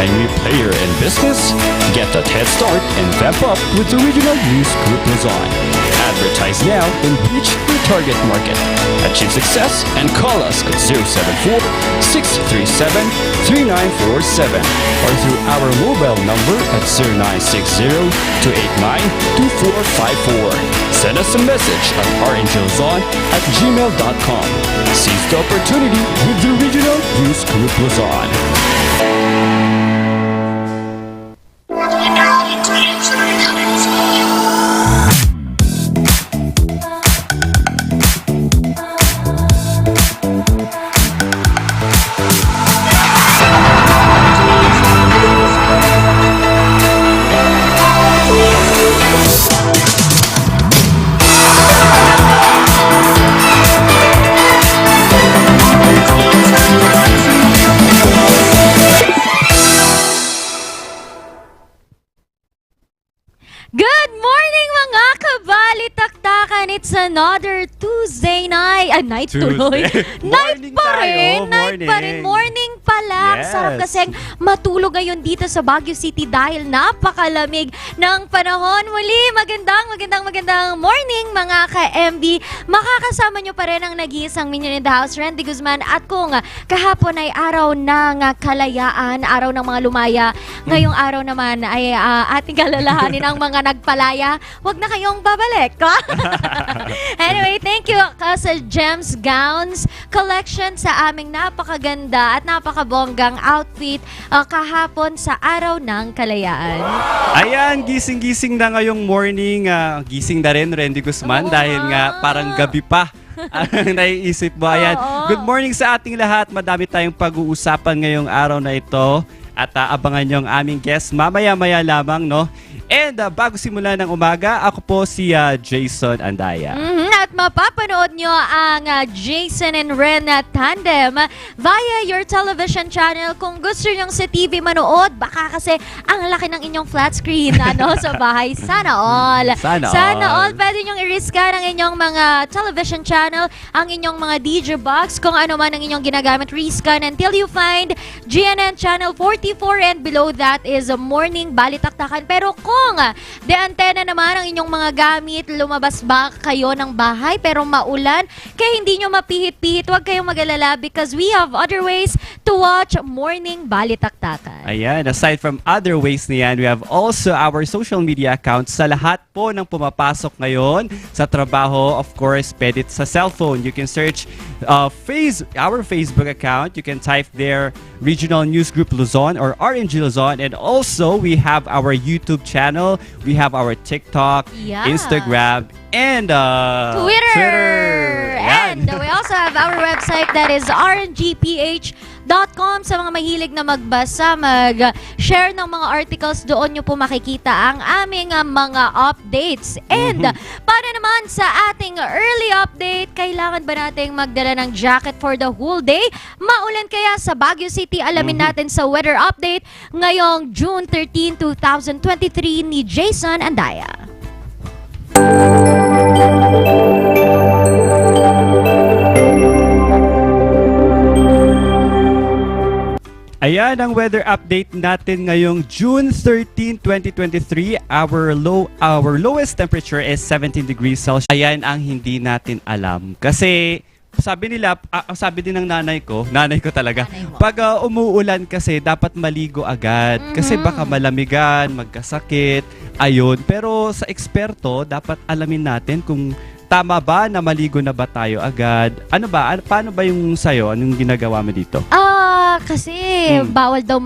A new player in business? Get that head start and vamp up with the Regional News Group Luzon. Advertise now and reach your target market. Achieve success and call us at 074-637-3947 or through our mobile number at 0960-289-2454. Send us a message at rngluzon@gmail.com. Seize the opportunity with the Regional News Group Luzon. Good morning mga kabalitaktakan! It's another Tuesday night. Night tuloy. Night Morning pa rin. tayo, Night pa rin. Morning pa lang. Yes. Sarap kasing matulog ngayon dito sa Baguio City dahil napakalamig ng panahon. Muli, magandang morning mga ka-MB. Makakasama nyo pa rin ang nag-iisang Minion in the House, Randy Guzman. At kung kahapon ay araw ng kalayaan, araw ng mga lumaya, ngayong araw naman ay ating kalalahanin ang mga nagpalaya, wag na kayong babalik. Anyway, thank you sa Gems Gowns Collection sa aming napakaganda at napakabonggang outfit kahapon sa araw ng kalayaan. Ayan, gising-gising na ngayong morning. Gising na rin, Randy Guzman, dahil nga parang gabi pa. Ang naiisip mo. Ayan, good morning sa ating lahat. Madami tayong pag-uusapan ngayong araw na ito. At abangan nyo ang aming guest mamaya-maya lamang, no? And bago simula ng umaga, ako po si Jason Andaya. At mapapanood nyo ang Jason and Ren tandem via your television channel. Kung gusto nyo sa TV manood, baka kasi ang laki ng inyong flat screen sa bahay. Sana all. Sana all. Pwede nyo i-rescan ang inyong mga television channel, ang inyong mga DJ box, kung ano man ang inyong ginagamit. Rescan until you find GNN Channel 44 and below that is a Morning Balitaktakan. Pero kung de antena naman ang inyong mga gamit, lumabas ba kayo ng bahay pero maulan, kaya hindi nyo mapihit-pihit, huwag kayong mag-alala because we have other ways to watch Morning Balitaktakan. Ayan, aside from other ways niyan, we have also our social media accounts sa lahat po ng pumapasok ngayon sa trabaho. Of course, pwede sa cellphone. You can search our Facebook account. You can type there Regional News Group Luzon or RNG Luzon. And also, we have our YouTube channel. We have our TikTok, Instagram, and Twitter. And we also have our website that is rngph.com. Sa mga mahilig na magbasa, mag-share ng mga articles, doon nyo po makikita ang aming mga updates. And para naman sa ating early update, kailangan ba nating magdala ng jacket for the whole day? Maulan kaya sa Baguio City? Alamin natin sa weather update ngayong June 13, 2023 ni Jason Andaya. Ayan ang weather update natin ngayong June 13, 2023. Our lowest temperature is 17 degrees Celsius. Ayan ang hindi natin alam. Kasi sabi nila, sabi din ng nanay ko talaga, pag umuulan kasi dapat maligo agad. Kasi baka malamigan, magkasakit, ayun. Pero sa eksperto, dapat alamin natin kung tama ba na maligo na ba tayo agad? Paano ba yung sayo? Anong ginagawa mo dito? Kasi bawal daw